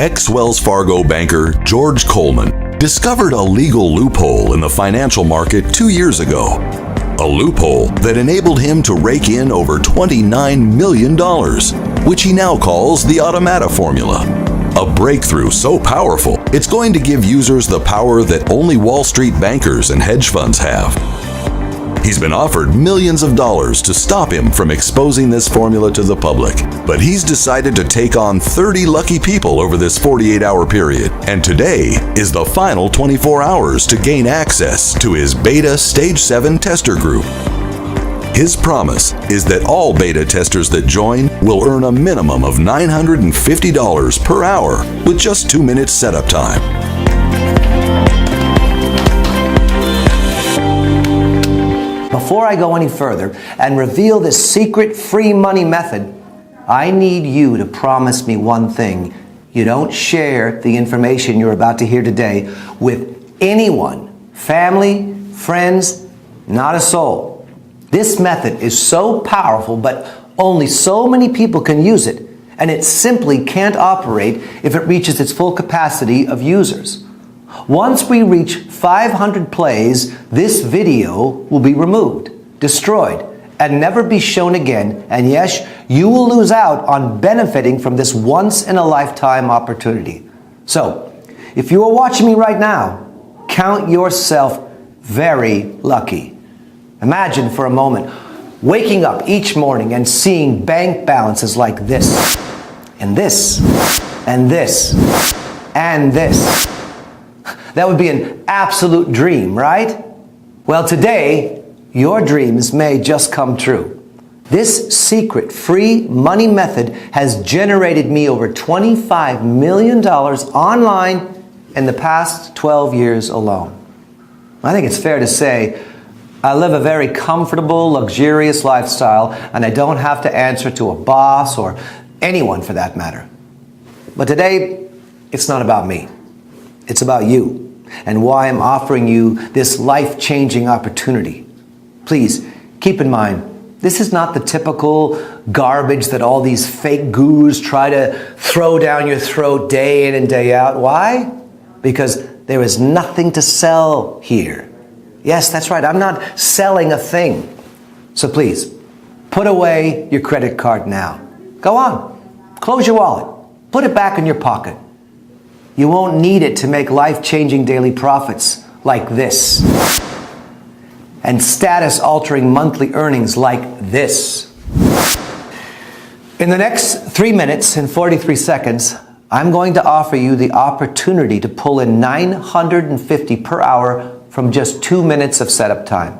Ex-Wells Fargo banker George Coleman discovered a legal loophole in the financial market 2 years ago. A loophole that enabled him to rake in over $29 million, which he now calls the Automata formula. A breakthrough so powerful, it's going to give users the power that only Wall Street bankers and hedge funds have. He's been offered millions of dollars to stop him from exposing this formula to the public, but he's decided to take on 30 lucky people over this 48-hour period, and today is the final 24 hours to gain access to his Beta Stage 7 tester group. His promise is that all beta testers that join will earn a minimum of $950 per hour with just 2 minutes setup time. Before I go any further and reveal this secret free money method, I need you to promise me one thing. You don't share the information you're about to hear today with anyone, family, friends, not a soul. This method is so powerful, but only so many people can use it, and it simply can't operate if it reaches its full capacity of users. Once we reach 500 plays, this video will be removed, destroyed, and never be shown again. And yes, you will lose out on benefiting from this once-in-a-lifetime opportunity. So, if you are watching me right now, count yourself very lucky. Imagine for a moment waking up each morning and seeing bank balances like this, and this, and this, and this. That would be an absolute dream, right? Well, today, your dreams may just come true. This secret free money method has generated me over $25 million online in the past 12 years alone. I think it's fair to say I live a very comfortable, luxurious lifestyle, and I don't have to answer to a boss or anyone for that matter. But today, it's not about me. It's about you and why I'm offering you this life-changing opportunity. Please, keep in mind, this is not the typical garbage that all these fake gurus try to throw down your throat day in and day out. Why? Because there is nothing to sell here. Yes, that's right, I'm not selling a thing. So please, put away your credit card now. Go on, close your wallet, put it back in your pocket. You won't need it to make life-changing daily profits like this, and status-altering monthly earnings like this. In the next 3 minutes and 43 seconds, I'm going to offer you the opportunity to pull in $950 per hour from just 2 minutes of setup time.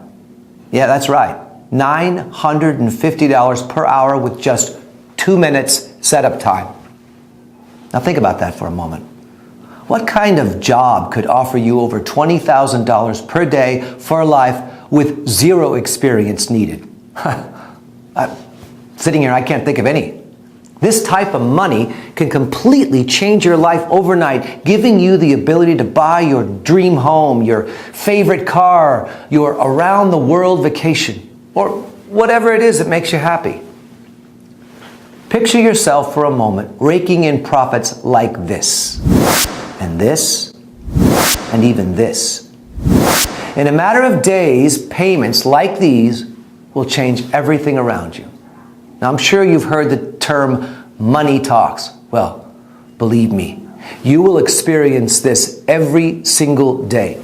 Yeah, that's right, $950 per hour with just 2 minutes setup time. Now think about that for a moment. What kind of job could offer you over $20,000 per day for life with zero experience needed? Sitting here, I can't think of any. This type of money can completely change your life overnight, giving you the ability to buy your dream home, your favorite car, your around-the-world vacation, or whatever it is that makes you happy. Picture yourself for a moment raking in profits like this. And this, and even this. In a matter of days, payments like these will change everything around you. Now, I'm sure you've heard the term money talks. Well, believe me, you will experience this every single day.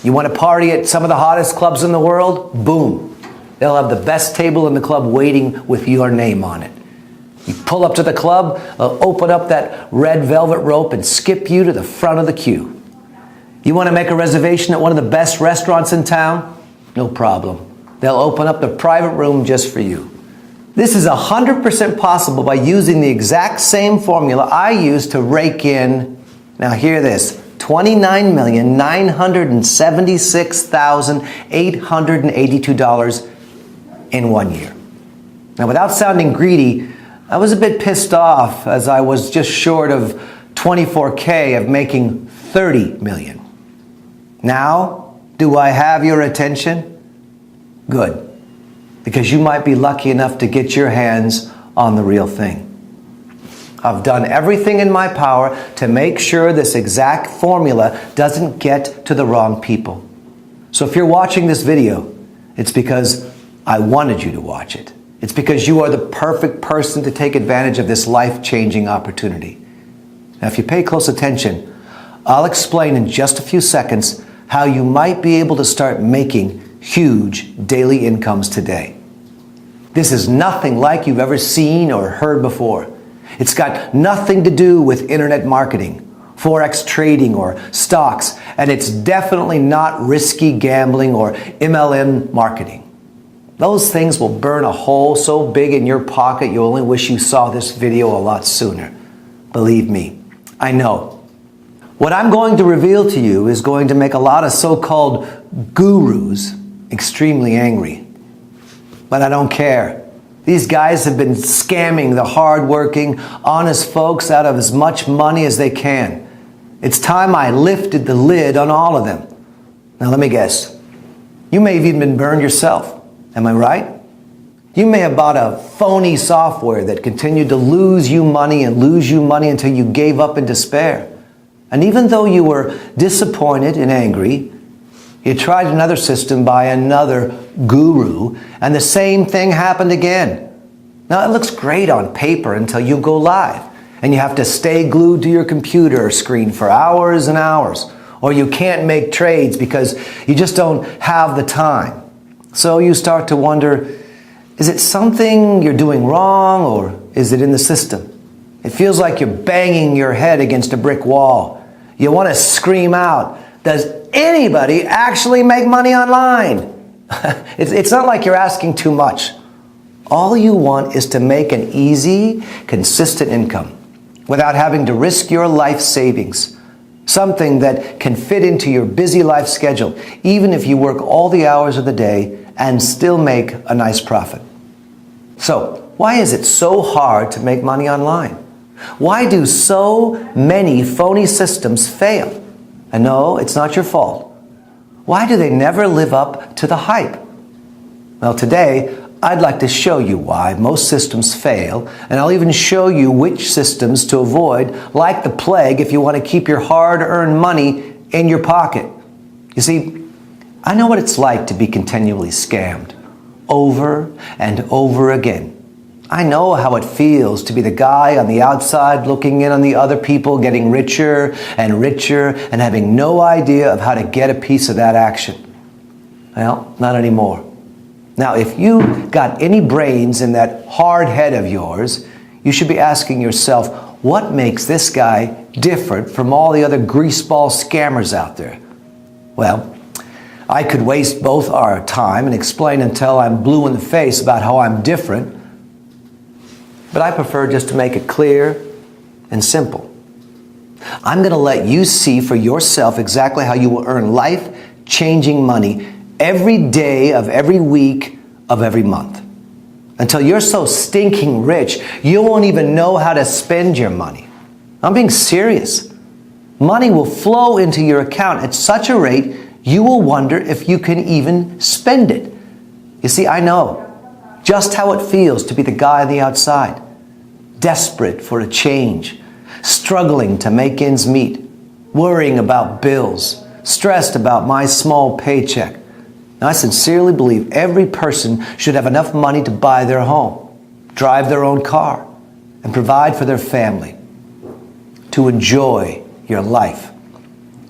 You want to party at some of the hottest clubs in the world? Boom. They'll have the best table in the club waiting with your name on it. You pull up to the club, they'll open up that red velvet rope and skip you to the front of the queue. You want to make a reservation at one of the best restaurants in town? No problem. They'll open up the private room just for you. This is 100% possible by using the exact same formula I used to rake in, now hear this, $29,976,882 in 1 year. Now, without sounding greedy, I was a bit pissed off as I was just short of $24K of making $30 million. Now, do I have your attention? Good, because you might be lucky enough to get your hands on the real thing. I've done everything in my power to make sure this exact formula doesn't get to the wrong people. So if you're watching this video, it's because I wanted you to watch it. It's because you are the perfect person to take advantage of this life-changing opportunity. Now, if you pay close attention, I'll explain in just a few seconds how you might be able to start making huge daily incomes today. This is nothing like you've ever seen or heard before. It's got nothing to do with internet marketing, forex trading, or stocks, and it's definitely not risky gambling or MLM marketing. Those things will burn a hole so big in your pocket you only wish you saw this video a lot sooner. Believe me, I know. What I'm going to reveal to you is going to make a lot of so-called gurus extremely angry. But I don't care. These guys have been scamming the hard-working, honest folks out of as much money as they can. It's time I lifted the lid on all of them. Now let me guess. You may have even been burned yourself. Am I right? You may have bought a phony software that continued to lose you money until you gave up in despair. And even though you were disappointed and angry, you tried another system by another guru, and the same thing happened again. Now, it looks great on paper until you go live, and you have to stay glued to your computer screen for hours and hours, or you can't make trades because you just don't have the time. So you start to wonder, is it something you're doing wrong, or is it in the system? It feels like you're banging your head against a brick wall. You want to scream out, does anybody actually make money online? It's not like you're asking too much. All you want is to make an easy, consistent income without having to risk your life savings. Something that can fit into your busy life schedule, even if you work all the hours of the day and still make a nice profit. So, why is it so hard to make money online? Why do so many phony systems fail? And no, it's not your fault. Why do they never live up to the hype? Well, today, I'd like to show you why most systems fail, and I'll even show you which systems to avoid like the plague if you want to keep your hard-earned money in your pocket. You see, I know what it's like to be continually scammed, over and over again. I know how it feels to be the guy on the outside looking in on the other people getting richer and richer and having no idea of how to get a piece of that action. Well, not anymore. Now, if you got any brains in that hard head of yours, you should be asking yourself, what makes this guy different from all the other greaseball scammers out there? Well, I could waste both our time and explain until I'm blue in the face about how I'm different, but I prefer just to make it clear and simple. I'm going to let you see for yourself exactly how you will earn life-changing money every day of every week of every month. Until you're so stinking rich, you won't even know how to spend your money. I'm being serious. Money will flow into your account at such a rate, you will wonder if you can even spend it. You see, I know just how it feels to be the guy on the outside, desperate for a change, struggling to make ends meet, worrying about bills, stressed about my small paycheck. Now, I sincerely believe every person should have enough money to buy their home, drive their own car, and provide for their family, to enjoy your life.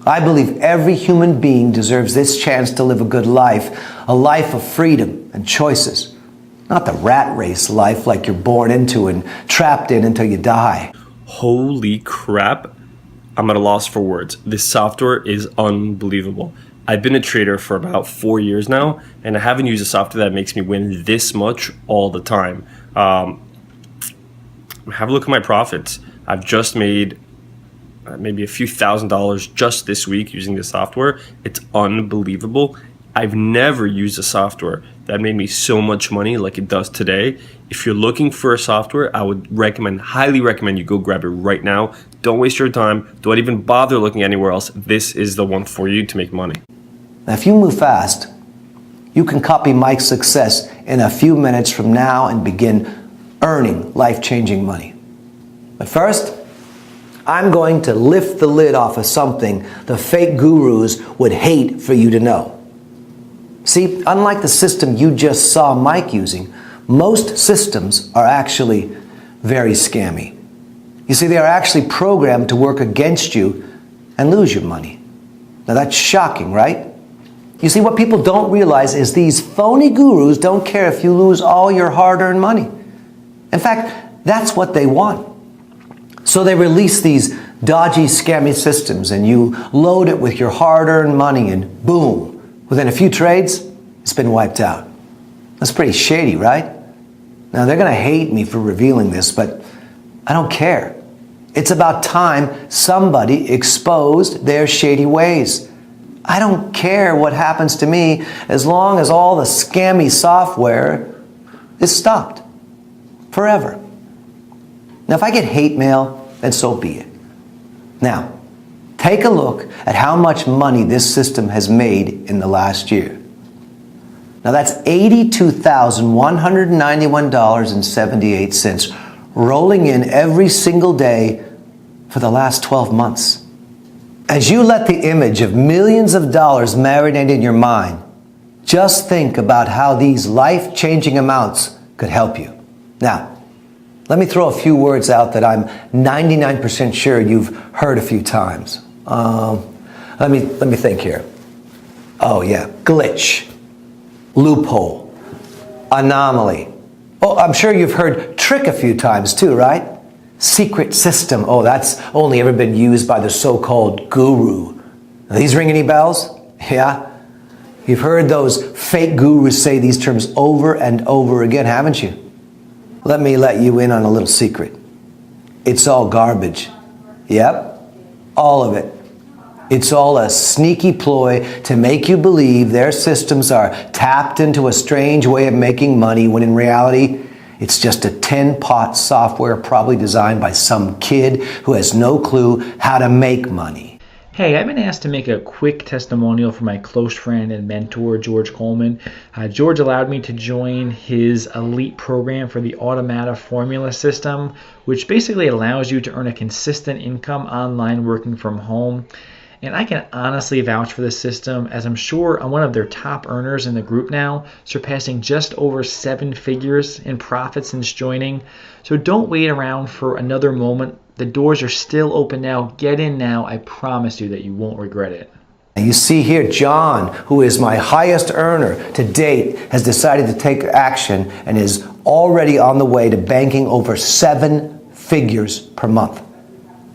I believe every human being deserves this chance to live a good life, a life of freedom and choices. Not the rat race life like you're born into and trapped in until you die. Holy crap. I'm at a loss for words. This software is unbelievable. I've been a trader for about 4 years now, and I haven't used a software that makes me win this much all the time. Have a look at my profits. I've just made maybe a few $1,000s just this week using this software. It's unbelievable. I've never used a software that made me so much money like it does today. If you're looking for a software, I would highly recommend you go grab it right now. Don't waste your time. Don't even bother looking anywhere else. This is the one for you to make money. Now, if you move fast, you can copy Mike's success in a few minutes from now and begin earning life-changing money. But first, I'm going to lift the lid off of something the fake gurus would hate for you to know. See, unlike the system you just saw Mike using, most systems are actually very scammy. You see, they are actually programmed to work against you and lose your money. Now that's shocking, right? You see, what people don't realize is these phony gurus don't care if you lose all your hard-earned money. In fact, that's what they want. So they release these dodgy, scammy systems and you load it with your hard-earned money and boom, within a few trades, it's been wiped out. That's pretty shady, right? Now they're going to hate me for revealing this, but I don't care. It's about time somebody exposed their shady ways. I don't care what happens to me as long as all the scammy software is stopped forever. Now, if I get hate mail, then so be it. Now, take a look at how much money this system has made in the last year. Now, that's $82,191.78 rolling in every single day for the last 12 months. As you let the image of millions of dollars marinate in your mind, just think about how these life-changing amounts could help you. Now, let me throw a few words out that I'm 99% sure you've heard a few times. Let me think here. Oh yeah, glitch, loophole, anomaly. Oh, I'm sure you've heard trick a few times too, right? Secret system. Oh, that's only ever been used by the so-called guru. Are these ring any bells? Yeah? You've heard those fake gurus say these terms over and over again, haven't you? Let me let you in on a little secret. It's all garbage. Yep, all of it. It's all a sneaky ploy to make you believe their systems are tapped into a strange way of making money when in reality, it's just a tin-pot software probably designed by some kid who has no clue how to make money. Hey, I've been asked to make a quick testimonial for my close friend and mentor, George Coleman. George allowed me to join his elite program for the Automata formula system, which basically allows you to earn a consistent income online working from home. And I can honestly vouch for this system, as I'm sure I'm one of their top earners in the group now, surpassing just over 7 figures in profit since joining. So don't wait around for another moment. The doors are still open now. Get in now. I promise you that you won't regret it. You see here, John, who is my highest earner to date, has decided to take action and is already on the way to banking over 7 figures per month.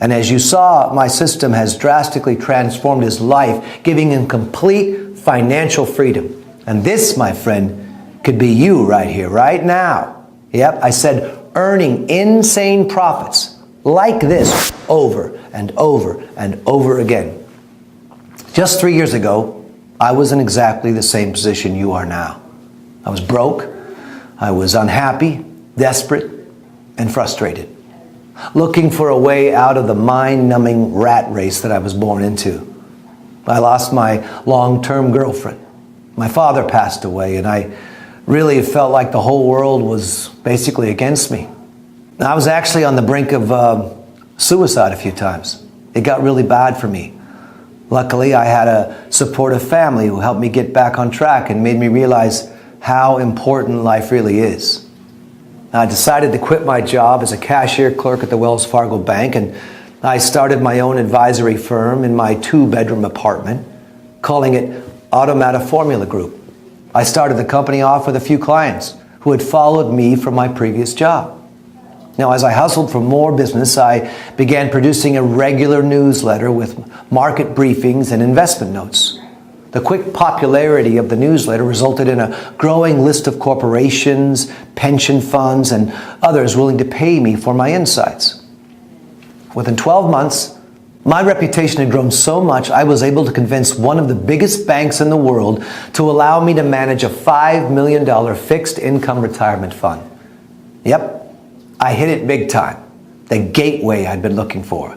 And as you saw, my system has drastically transformed his life, giving him complete financial freedom. And this, my friend, could be you right here, right now. Yep, I said earning insane profits like this over and over and over again. Just 3 years ago, I was in exactly the same position you are now. I was broke, I was unhappy, desperate, and frustrated, looking for a way out of the mind-numbing rat race that I was born into. I lost my long-term girlfriend. My father passed away, and I really felt like the whole world was basically against me. I was actually on the brink of suicide a few times. It got really bad for me. Luckily, I had a supportive family who helped me get back on track and made me realize how important life really is. I decided to quit my job as a cashier clerk at the Wells Fargo Bank, and I started my own advisory firm in my 2-bedroom apartment, calling it Automata Formula Group. I started the company off with a few clients who had followed me from my previous job. Now, as I hustled for more business, I began producing a regular newsletter with market briefings and investment notes. The quick popularity of the newsletter resulted in a growing list of corporations, pension funds, and others willing to pay me for my insights. Within 12 months, my reputation had grown so much I was able to convince one of the biggest banks in the world to allow me to manage a $5 million fixed income retirement fund. Yep, I hit it big time, the gateway I'd been looking for.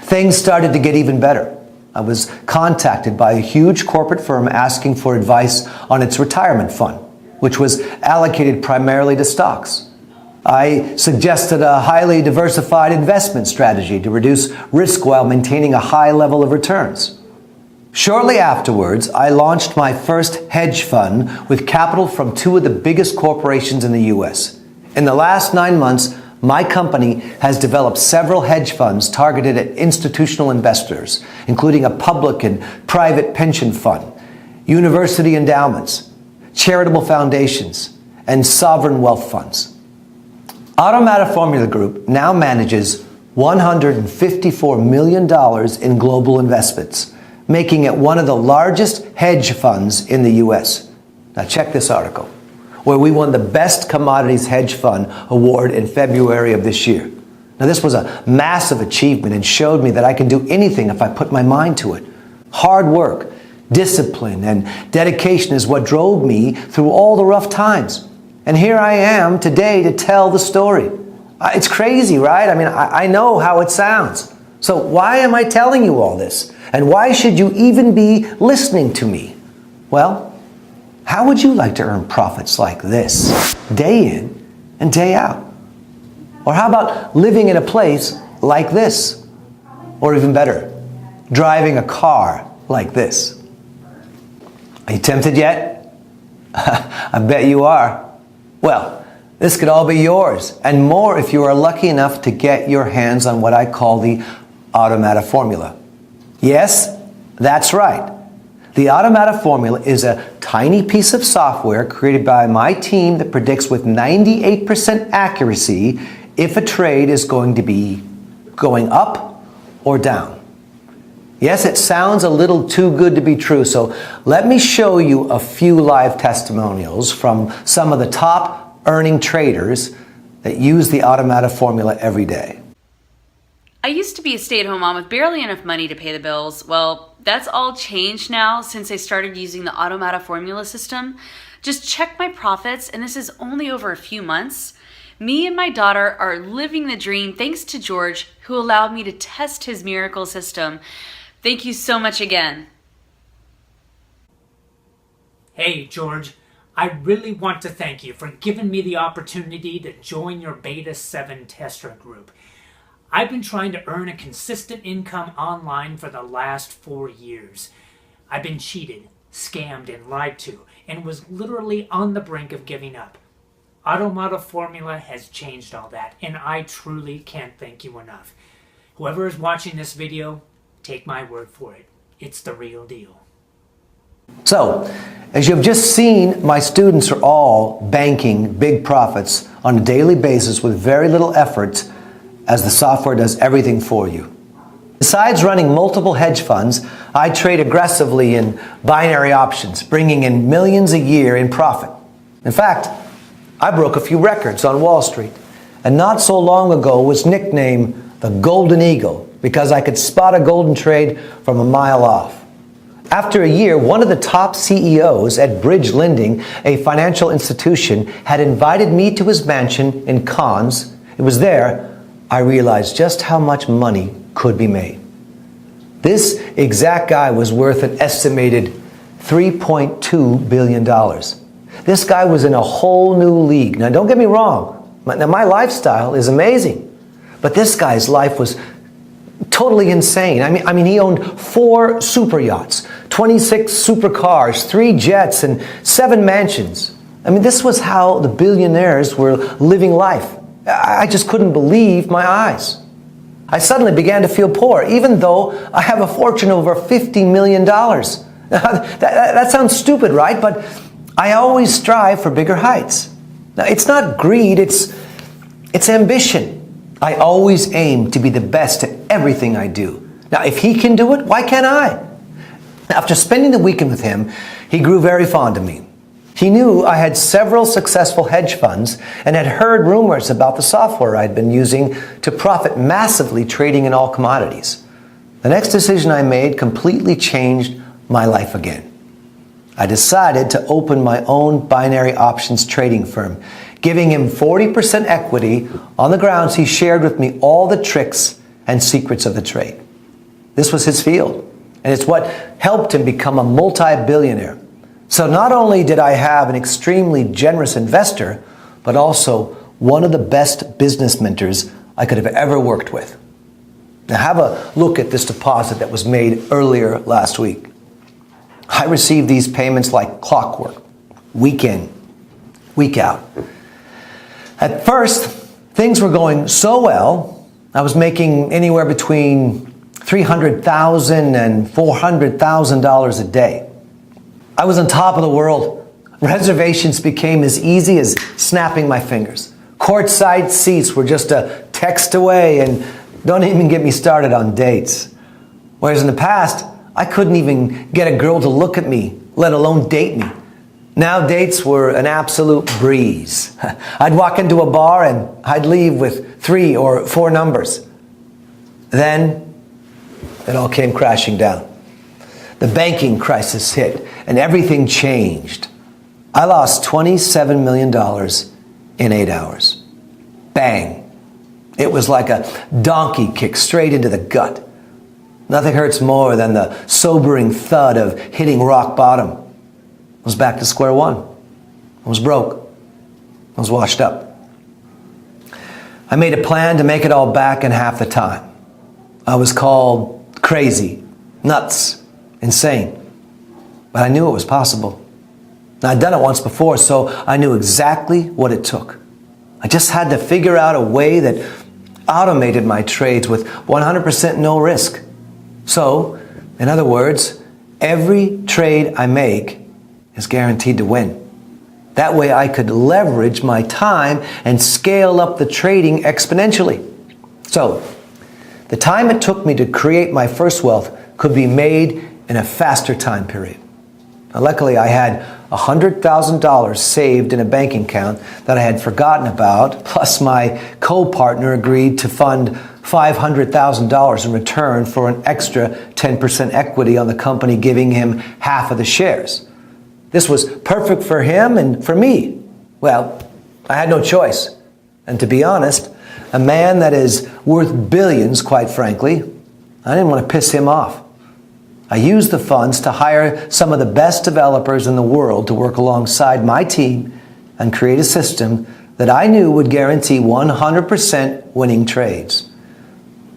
Things started to get even better. I was contacted by a huge corporate firm asking for advice on its retirement fund, which was allocated primarily to stocks. I suggested a highly diversified investment strategy to reduce risk while maintaining a high level of returns. Shortly afterwards, I launched my first hedge fund with capital from two of the biggest corporations in the US. In the last 9 months, my company has developed several hedge funds targeted at institutional investors, including a public and private pension fund, university endowments, charitable foundations, and sovereign wealth funds. Automata Formula Group now manages $154 million in global investments, making it one of the largest hedge funds in the US. Now check this article, where we won the Best Commodities Hedge Fund Award in February of this year. Now this was a massive achievement and showed me that I can do anything if I put my mind to it. Hard work, discipline, and dedication is what drove me through all the rough times. And here I am today to tell the story. It's crazy, right? I mean, I know how it sounds. So why am I telling you all this? And why should you even be listening to me? Well, how would you like to earn profits like this, day in and day out? Or how about living in a place like this? Or even better, driving a car like this? Are you tempted yet? I bet you are. Well, this could all be yours, and more if you are lucky enough to get your hands on what I call the Automata formula. Yes, that's right. The Automata formula is a tiny piece of software created by my team that predicts with 98% accuracy if a trade is going to be going up or down. Yes, it sounds a little too good to be true, so let me show you a few live testimonials from some of the top earning traders that use the Automata formula every day. I used to be a stay-at-home mom with barely enough money to pay the bills. Well, that's all changed now since I started using the Automata formula system. Just check my profits, and this is only over a few months. Me and my daughter are living the dream thanks to George, who allowed me to test his miracle system. Thank you so much again. Hey, George. I really want to thank you for giving me the opportunity to join your Beta 7 tester group. I've been trying to earn a consistent income online for the last 4 years. I've been cheated, scammed, and lied to, and was literally on the brink of giving up. Automata Formula has changed all that, and I truly can't thank you enough. Whoever is watching this video, take my word for it. It's the real deal. So, as you've just seen, my students are all banking big profits on a daily basis with very little effort, as the software does everything for you. Besides running multiple hedge funds, I trade aggressively in binary options, bringing in millions a year in profit. In fact, I broke a few records on Wall Street, and not so long ago was nicknamed the Golden Eagle because I could spot a golden trade from a mile off. After a year, one of the top CEOs at Bridge Lending, a financial institution, had invited me to his mansion in Cannes. It was there I realized just how much money could be made. This exact guy was worth an estimated $3.2 billion. This guy was in a whole new league. Now, don't get me wrong. Now, my lifestyle is amazing. But this guy's life was totally insane. I mean, he owned 4 super yachts, 26 supercars, 3 jets, and 7 mansions. I mean, this was how the billionaires were living life. I just couldn't believe my eyes. I suddenly began to feel poor, even though I have a fortune over $50 million. That sounds stupid, right? But I always strive for bigger heights. Now, it's not greed, it's ambition. I always aim to be the best at everything I do. Now, if he can do it, why can't I? After spending the weekend with him, he grew very fond of me. He knew I had several successful hedge funds and had heard rumors about the software I'd been using to profit massively trading in all commodities. The next decision I made completely changed my life again. I decided to open my own binary options trading firm, giving him 40% equity on the grounds he shared with me all the tricks and secrets of the trade. This was his field, and it's what helped him become a multi-billionaire. So not only did I have an extremely generous investor, but also one of the best business mentors I could have ever worked with. Now have a look at this deposit that was made earlier last week. I received these payments like clockwork, week in, week out. At first, things were going so well, I was making anywhere between $300,000 and $400,000 a day. I was on top of the world. Reservations became as easy as snapping my fingers. Courtside seats were just a text away, and don't even get me started on dates. Whereas in the past, I couldn't even get a girl to look at me, let alone date me. Now dates were an absolute breeze. I'd walk into a bar and I'd leave with 3 or 4 numbers. Then it all came crashing down. The banking crisis hit and everything changed. I lost $27 million in 8 hours. Bang. It was like a donkey kick straight into the gut. Nothing hurts more than the sobering thud of hitting rock bottom. I was back to square one. I was broke. I was washed up. I made a plan to make it all back in half the time. I was called crazy, nuts, insane. But I knew it was possible. I'd done it once before, so I knew exactly what it took. I just had to figure out a way that automated my trades with 100% no risk. So, in other words, every trade I make is guaranteed to win. That way I could leverage my time and scale up the trading exponentially. So, the time it took me to create my first wealth could be made in a faster time period. Now, luckily, I had $100,000 saved in a banking account that I had forgotten about, plus my co-partner agreed to fund $500,000 in return for an extra 10% equity on the company, giving him half of the shares. This was perfect for him and for me. Well, I had no choice. And to be honest, a man that is worth billions, quite frankly, I didn't want to piss him off. I used the funds to hire some of the best developers in the world to work alongside my team and create a system that I knew would guarantee 100% winning trades.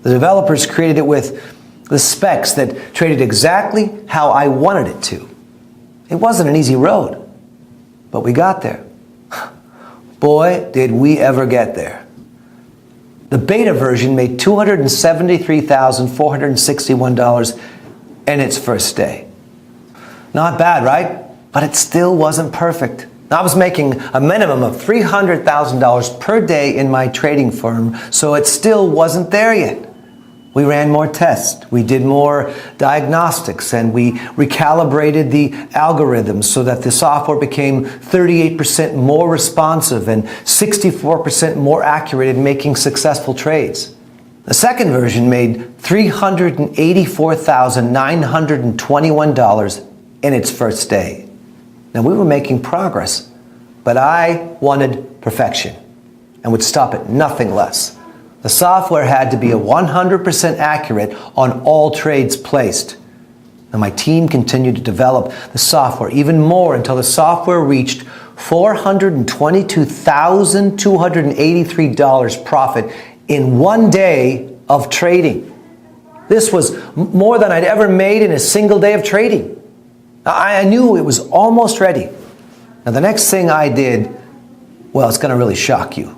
The developers created it with the specs that traded exactly how I wanted it to. It wasn't an easy road, but we got there. Boy, did we ever get there. The beta version made $273,461 in its first day. Not bad, right? But it still wasn't perfect. I was making a minimum of $300,000 per day in my trading firm, so it still wasn't there yet. We ran more tests, we did more diagnostics, and we recalibrated the algorithms so that the software became 38% more responsive and 64% more accurate in making successful trades. The second version made $384,921 in its first day. Now, we were making progress, but I wanted perfection and would stop at nothing less. The software had to be 100% accurate on all trades placed. And my team continued to develop the software even more until the software reached $422,283 profit in 1 day of trading. This was more than I'd ever made in a single day of trading. I knew it was almost ready. Now, the next thing I did, well, it's going to really shock you.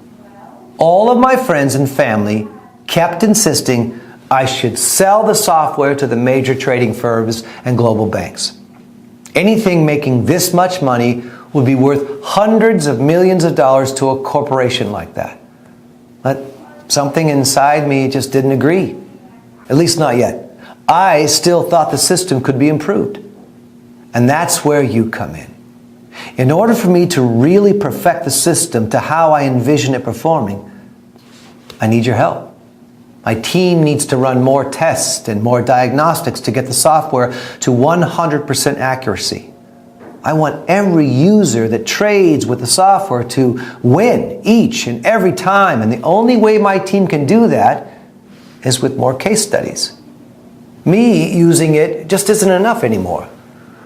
All of my friends and family kept insisting I should sell the software to the major trading firms and global banks. Anything making this much money would be worth hundreds of millions of dollars to a corporation like that. But something inside me just didn't agree. At least not yet. I still thought the system could be improved. And that's where you come in. In order for me to really perfect the system to how I envision it performing, I need your help. My team needs to run more tests and more diagnostics to get the software to 100% accuracy. I want every user that trades with the software to win each and every time, and the only way my team can do that is with more case studies. Me using it just isn't enough anymore.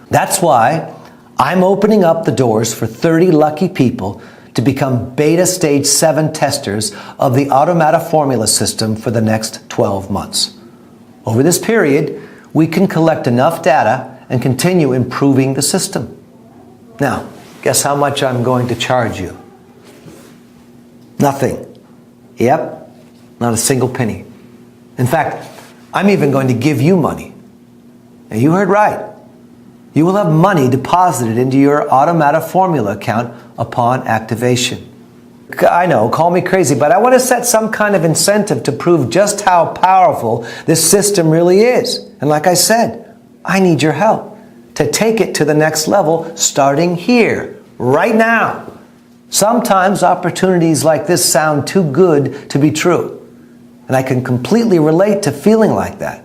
That's why I'm opening up the doors for 30 lucky people to become beta stage 7 testers of the Automata formula system for the next 12 months. Over this period, we can collect enough data and continue improving the system. Now, guess how much I'm going to charge you? Nothing. Yep, not a single penny. In fact, I'm even going to give you money. Now, you heard right. You will have money deposited into your Automata formula account upon activation. I know, call me crazy, but I want to set some kind of incentive to prove just how powerful this system really is. And like I said, I need your help to take it to the next level starting here, right now. Sometimes opportunities like this sound too good to be true. And I can completely relate to feeling like that.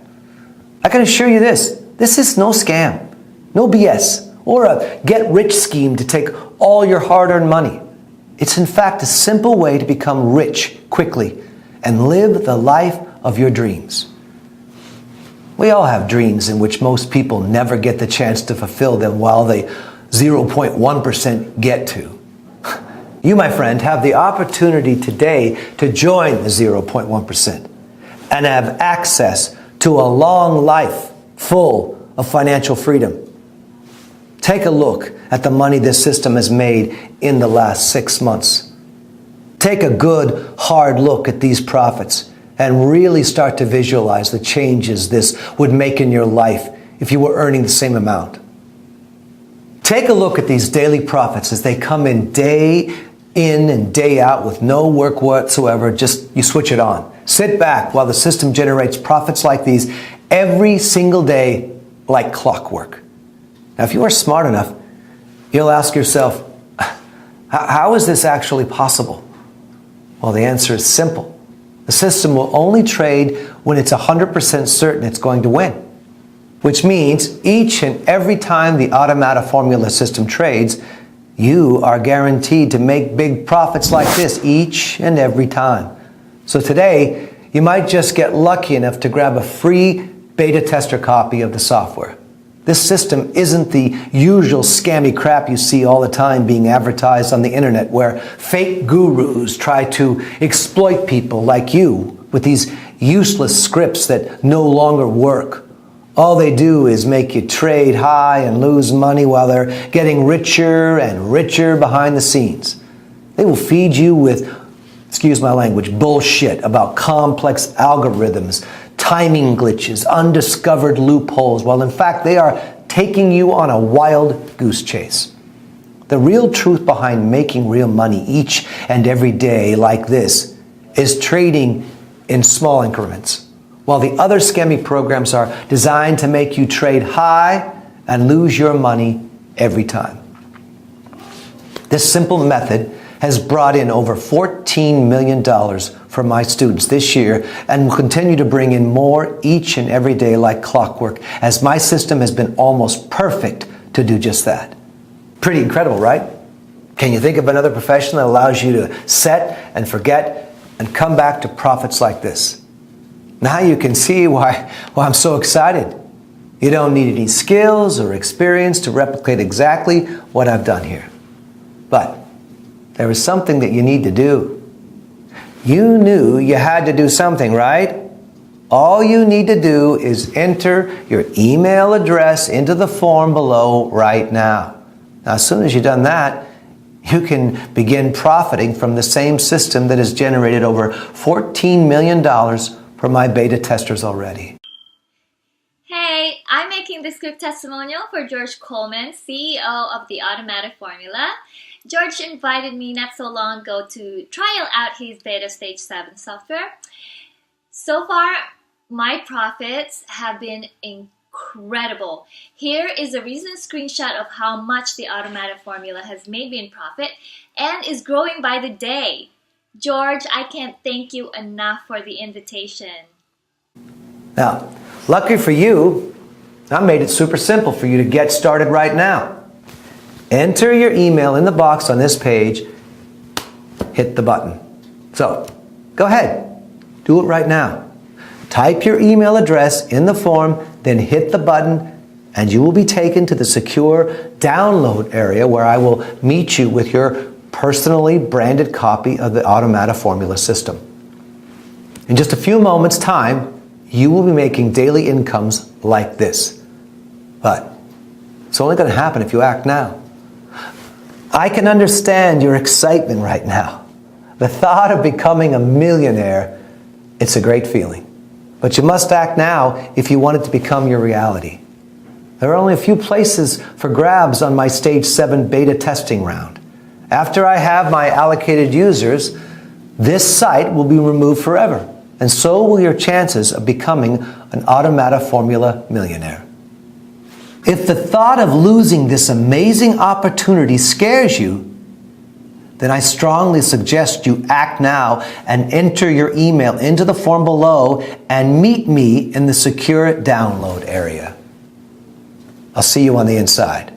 I can assure you this is no scam. No BS, or a get-rich scheme to take all your hard-earned money. It's in fact a simple way to become rich quickly and live the life of your dreams. We all have dreams in which most people never get the chance to fulfill them while the 0.1% get to. You, my friend, have the opportunity today to join the 0.1% and have access to a long life full of financial freedom. Take a look at the money this system has made in the last 6 months. Take a good, hard look at these profits and really start to visualize the changes this would make in your life if you were earning the same amount. Take a look at these daily profits as they come in and day out with no work whatsoever. Just you switch it on. Sit back while the system generates profits like these every single day like clockwork. Now, if you are smart enough, you'll ask yourself, how is this actually possible? Well, the answer is simple. The system will only trade when it's 100% certain it's going to win, which means each and every time the Automata formula system trades, you are guaranteed to make big profits like this each and every time. So today, you might just get lucky enough to grab a free beta tester copy of the software. This system isn't the usual scammy crap you see all the time being advertised on the internet where fake gurus try to exploit people like you with these useless scripts that no longer work. All they do is make you trade high and lose money while they're getting richer and richer behind the scenes. They will feed you with, excuse my language, bullshit about complex algorithms, timing glitches, undiscovered loopholes, while in fact they are taking you on a wild goose chase. The real truth behind making real money each and every day like this is trading in small increments, while the other scammy programs are designed to make you trade high and lose your money every time. This simple method has brought in over $14 million for my students this year and will continue to bring in more each and every day like clockwork, as my system has been almost perfect to do just that. Pretty incredible, right? Can you think of another profession that allows you to set and forget and come back to profits like this? Now you can see why I'm so excited. You don't need any skills or experience to replicate exactly what I've done here. But there is something that you need to do. You knew you had to do something, right? All you need to do is enter your email address into the form below right now. Now, as soon as you've done that, you can begin profiting from the same system that has generated over $14 million for my beta testers already. Hey, I'm making this quick testimonial for George Coleman, CEO of the Automata formula. George invited me not so long ago to trial out his beta stage 7 software. So far, my profits have been incredible. Here is a recent screenshot of how much the Automata formula has made me in profit and is growing by the day. George, I can't thank you enough for the invitation. Now, lucky for you, I made it super simple for you to get started right now. Enter your email in the box on this page, hit the button. So, go ahead, do it right now. Type your email address in the form, then hit the button, and you will be taken to the secure download area where I will meet you with your personally branded copy of the Automata formula system. In just a few moments' time, you will be making daily incomes like this. But it's only going to happen if you act now. I can understand your excitement right now. The thought of becoming a millionaire, it's a great feeling. But you must act now if you want it to become your reality. There are only a few places for grabs on my Stage 7 beta testing round. After I have my allocated users, this site will be removed forever, and so will your chances of becoming an Automata Formula millionaire. If the thought of losing this amazing opportunity scares you, then I strongly suggest you act now and enter your email into the form below and meet me in the secure download area. I'll see you on the inside.